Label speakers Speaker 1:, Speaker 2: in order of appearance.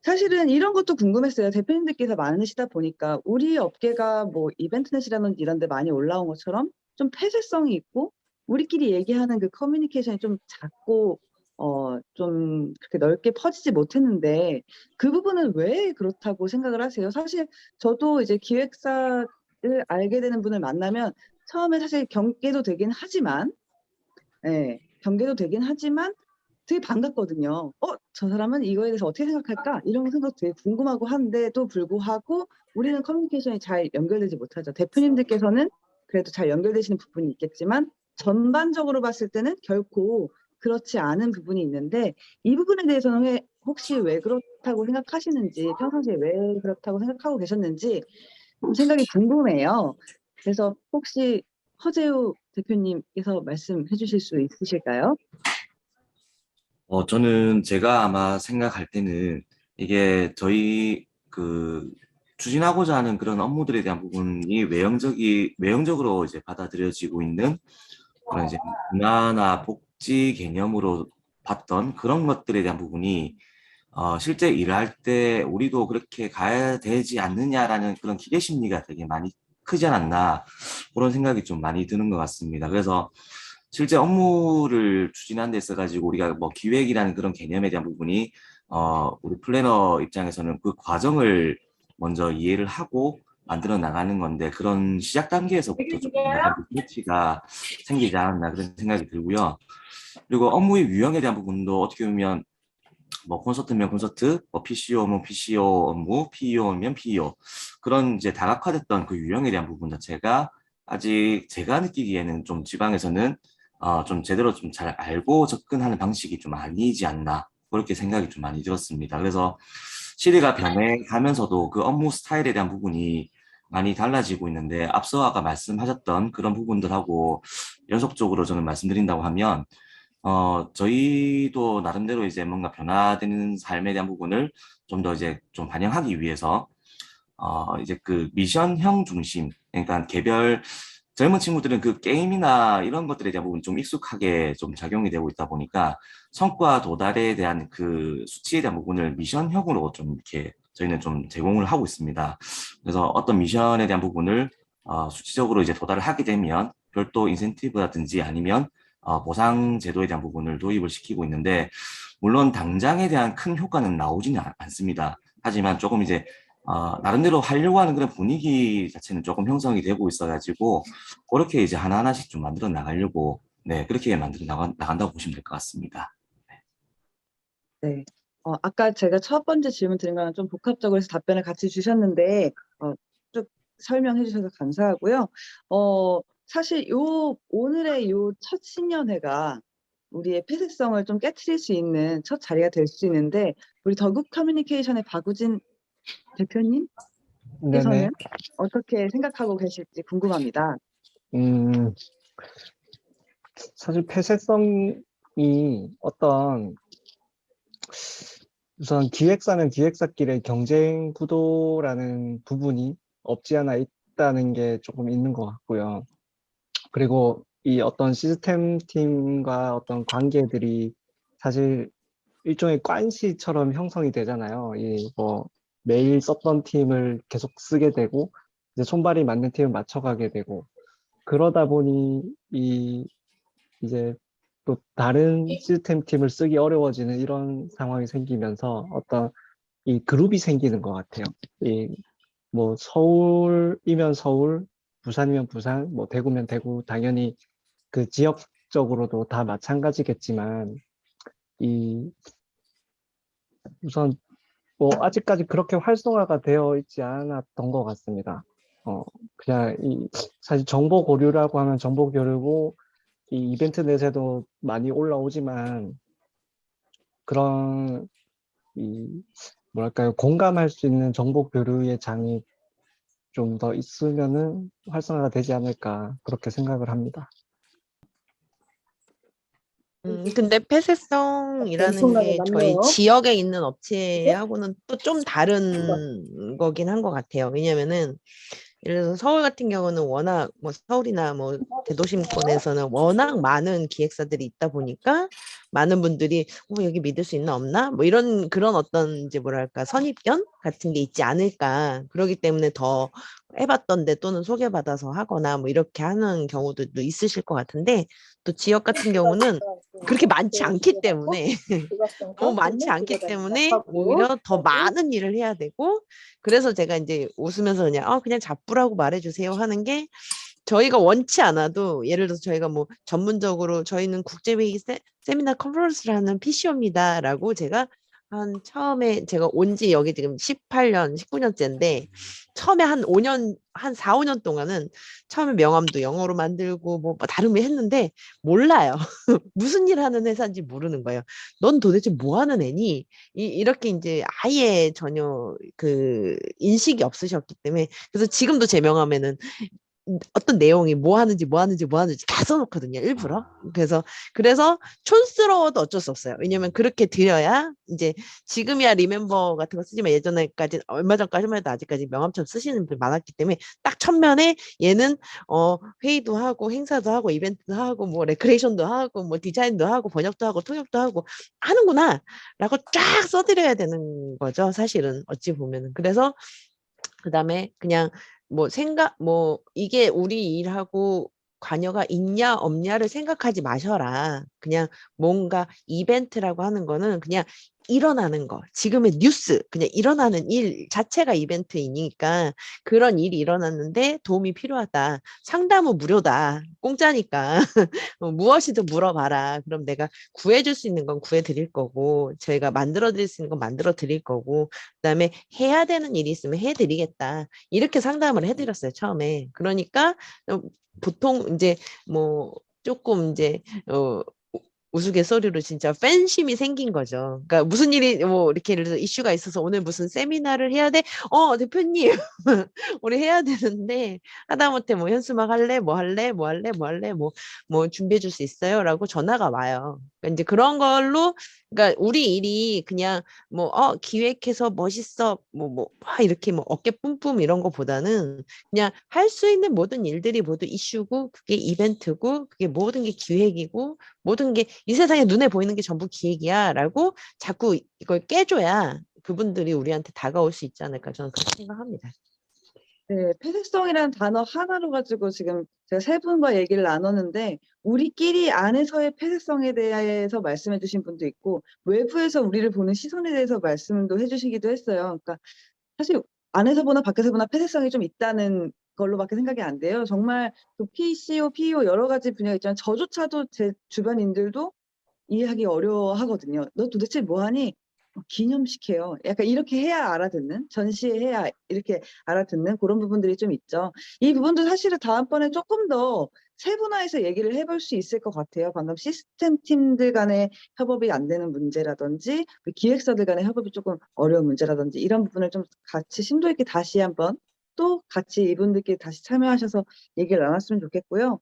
Speaker 1: 사실은 이런 것도 궁금했어요. 대표님들께서 많으시다 보니까 우리 업계가 뭐 이벤트넷이라든지 이런 데 많이 올라온 것처럼 좀 폐쇄성이 있고 우리끼리 얘기하는 그 커뮤니케이션이 좀 작고 좀 그렇게 넓게 퍼지지 못했는데 그 부분은 왜 그렇다고 생각을 하세요? 사실 저도 이제 기획사를 알게 되는 분을 만나면 처음에 사실 경계도 되긴 하지만 경계도 되긴 하지만 되게 반갑거든요. 저 사람은 이거에 대해서 어떻게 생각할까? 이런 생각 되게 궁금하고 한데도 불구하고 우리는 커뮤니케이션이 잘 연결되지 못하죠. 대표님들께서는 그래도 잘 연결되시는 부분이 있겠지만 전반적으로 봤을 때는 결코 그렇지 않은 부분이 있는데 이 부분에 대해서는 혹시 왜 그렇다고 생각하시는지 평상시에 왜 그렇다고 생각하고 계셨는지 좀 생각이 궁금해요. 그래서 혹시 허재우 대표님께서 말씀해 주실 수 있으실까요?
Speaker 2: 저는 제가 아마 생각할 때는 이게 저희 추진하고자 하는 그런 업무들에 대한 부분이 외형적으로 이제 받아들여지고 있는 그런 이제 문화나 복지 개념으로 봤던 그런 것들에 대한 부분이 실제 일할 때 우리도 그렇게 가야 되지 않느냐라는 그런 기대 심리가 되게 많이 크지 않았나 그런 생각이 좀 많이 드는 것 같습니다. 그래서 실제 업무를 추진하는 데 있어가지고 우리가 뭐 기획이라는 그런 개념에 대한 부분이 우리 플래너 입장에서는 그 과정을 먼저 이해를 하고 만들어 나가는 건데 그런 시작 단계에서부터 좀 약간 리치가 생기지 않았나 그런 생각이 들고요. 그리고 업무의 유형에 대한 부분도 어떻게 보면 뭐 콘서트면 콘서트, 뭐 PCO면 PCO 업무, PEO면 PEO 그런 이제 다각화됐던 그 유형에 대한 부분 자체가 아직 제가 느끼기에는 좀 지방에서는 좀 제대로 좀 잘 알고 접근하는 방식이 좀 아니지 않나 그렇게 생각이 좀 많이 들었습니다. 그래서 시대가 변해가면서도 그 업무 스타일에 대한 부분이 많이 달라지고 있는데 앞서 아까 말씀하셨던 그런 부분들하고 연속적으로 저는 말씀드린다고 하면 저희도 나름대로 이제 뭔가 변화되는 삶에 대한 부분을 좀 더 이제 좀 반영하기 위해서, 이제 그 미션형 중심, 그러니까 개별, 젊은 친구들은 그 게임이나 이런 것들에 대한 부분이 좀 익숙하게 좀 작용이 되고 있다 보니까 성과 도달에 대한 그 수치에 대한 부분을 미션형으로 좀 이렇게 저희는 좀 제공을 하고 있습니다. 그래서 어떤 미션에 대한 부분을 수치적으로 이제 도달을 하게 되면 별도 인센티브라든지 아니면 보상 제도에 대한 부분을 도입을 시키고 있는데, 물론 당장에 대한 큰 효과는 나오지는 않습니다. 하지만 조금 이제, 나름대로 하려고 하는 그런 분위기 자체는 조금 형성이 되고 있어가지고, 그렇게 이제 하나하나씩 좀 만들어 나가려고, 네, 그렇게 나간다고 보시면 될 것 같습니다.
Speaker 1: 네. 아까 제가 첫 번째 질문 드린 거랑 좀 복합적으로 해서 답변을 같이 주셨는데, 쭉 설명해 주셔서 감사하고요. 사실 오늘의 첫 신년회가 우리의 폐쇄성을 좀 깨트릴 수 있는 첫 자리가 될 수 있는데, 우리 더국 커뮤니케이션의 박우진 대표님께서는
Speaker 3: 네네.
Speaker 1: 어떻게 생각하고 계실지 궁금합니다.
Speaker 3: 음, 사실 폐쇄성이 어떤, 우선 기획사는 기획사끼리의 경쟁 구도라는 부분이 없지 않아 있다는 게 조금 있는 것 같고요. 그리고 이 어떤 시스템 팀과 어떤 관계들이 사실 일종의 관시처럼 형성이 되잖아요. 이 뭐 매일 썼던 팀을 계속 쓰게 되고 이제 손발이 맞는 팀을 맞춰가게 되고 그러다 보니 이제 또 다른 시스템 팀을 쓰기 어려워지는 이런 상황이 생기면서 어떤 이 그룹이 생기는 것 같아요. 이 뭐 서울이면 서울, 부산이면 부산, 뭐 대구면 대구, 당연히 그 지역적으로도 다 마찬가지겠지만 이 우선 뭐 아직까지 그렇게 활성화가 되어 있지 않았던 것 같습니다. 그냥 사실 정보 고류라고 하면 정보 교류고 이 이벤트 내에도 많이 올라오지만 그런 이 뭐랄까요 공감할 수 있는 정보 교류의 장이 좀 더 있으면은 활성화가 되지 않을까 그렇게 생각을 합니다.
Speaker 4: 근데 폐쇄성이라는
Speaker 1: 엄청나게
Speaker 4: 게 저희
Speaker 1: 많네요.
Speaker 4: 지역에 있는 업체하고는 또 좀 다른 거긴 한 것 같아요. 왜냐면은 예를 들어서 서울 같은 경우는 워낙 뭐 서울이나 뭐 대도심권에서는 워낙 많은 기획사들이 있다 보니까 많은 분들이 여기 믿을 수 있나 없나? 뭐 이런 그런 어떤 이제 뭐랄까 선입견 같은 게 있지 않을까. 그러기 때문에 더 해봤던데 또는 소개받아서 하거나 뭐 이렇게 하는 경우들도 있으실 것 같은데 또 지역 같은 경우는 그렇게 많지 않기 때문에 너무 많지 않기 때문에 오히려 더 많은 일을 해야 되고 그래서 제가 이제 웃으면서 그냥 잡부라고 말해주세요 하는 게 저희가 원치 않아도 예를 들어서 저희가 뭐 전문적으로 저희는 국제회의 세미나 컨퍼런스를 하는 PCO입니다라고 제가 처음에 제가 온 지 여기 지금 18년, 19년째인데 처음에 한 5년, 한 4, 5년 동안은 처음에 명함도 영어로 만들고 뭐 다른 거 했는데 몰라요. 무슨 일 하는 회사인지 모르는 거예요. 넌 도대체 뭐 하는 애니? 이렇게 이제 아예 전혀 그 인식이 없으셨기 때문에 그래서 지금도 제 명함에는 어떤 내용이 뭐 하는지 다 써놓거든요, 일부러. 그래서 촌스러워도 어쩔 수 없어요. 왜냐면 그렇게 드려야 이제 지금이야 리멤버 같은 거 쓰지만 예전에까지 얼마 전까지만 해도 아직까지 명함처럼 쓰시는 분들 많았기 때문에 딱 첫면에 얘는 회의도 하고 행사도 하고 이벤트도 하고 뭐 레크레이션도 하고 뭐 디자인도 하고 번역도 하고 통역도 하고 하는구나 라고 쫙 써드려야 되는 거죠, 사실은 어찌 보면은. 그래서 그다음에 그냥 이게 우리 일하고 관여가 있냐 없냐를 생각하지 마셔라. 그냥 뭔가 이벤트라고 하는 거는 그냥 일어나는 거. 지금의 뉴스, 그냥 일어나는 일 자체가 이벤트이니까 그런 일이 일어났는데 도움이 필요하다. 상담은 무료다. 공짜니까. 무엇이든 물어봐라. 그럼 내가 구해줄 수 있는 건 구해드릴 거고, 저희가 만들어드릴 수 있는 건 만들어드릴 거고, 그다음에 해야 되는 일이 있으면 해드리겠다. 이렇게 상담을 해드렸어요, 처음에. 그러니까 보통 이제 뭐 조금 이제 우스갯소리로 진짜 팬심이 생긴 거죠. 그러니까 무슨 일이 뭐 이렇게 예를 들어 이슈가 있어서 오늘 무슨 세미나를 해야 돼? 대표님 우리 해야 되는데 하다못해 뭐 현수막 할래? 뭐 할래? 뭐 할래? 뭐 할래? 뭐 준비해 줄 수 있어요? 라고 전화가 와요. 그러니까 이제 그런 걸로 그러니까 우리 일이 그냥 뭐 기획해서 멋있어 막 이렇게 뭐 어깨 뿜뿜 이런 거보다는 그냥 할 수 있는 모든 일들이 모두 이슈고 그게 이벤트고 그게 모든 게 기획이고 모든 게 이 세상에 눈에 보이는 게 전부 기획이야라고 자꾸 이걸 깨줘야 그분들이 우리한테 다가올 수 있지 않을까 저는 그렇게 생각합니다.
Speaker 1: 네, 폐쇄성이라는 단어 하나로 가지고 지금 제가 세 분과 얘기를 나눴는데 우리끼리 안에서의 폐쇄성에 대해서 말씀해 주신 분도 있고 외부에서 우리를 보는 시선에 대해서 말씀도 해주시기도 했어요. 그러니까 사실 안에서 보나 밖에서 보나 폐쇄성이 좀 있다는 걸로밖에 생각이 안 돼요. 정말 그 PCO, PEO 여러 가지 분야가 있지만 저조차도 제 주변인들도 이해하기 어려워하거든요. 너 도대체 뭐하니? 기념식 해요. 약간 이렇게 해야 알아듣는, 전시해야 이렇게 알아듣는 그런 부분들이 좀 있죠. 이 부분도 사실은 다음번에 조금 더 세분화해서 얘기를 해볼 수 있을 것 같아요. 방금 시스템 팀들 간의 협업이 안 되는 문제라든지 기획사들 간의 협업이 조금 어려운 문제라든지 이런 부분을 좀 같이 심도 있게 다시 한번 또 같이 이분들끼리 다시 참여하셔서 얘기를 나눴으면 좋겠고요.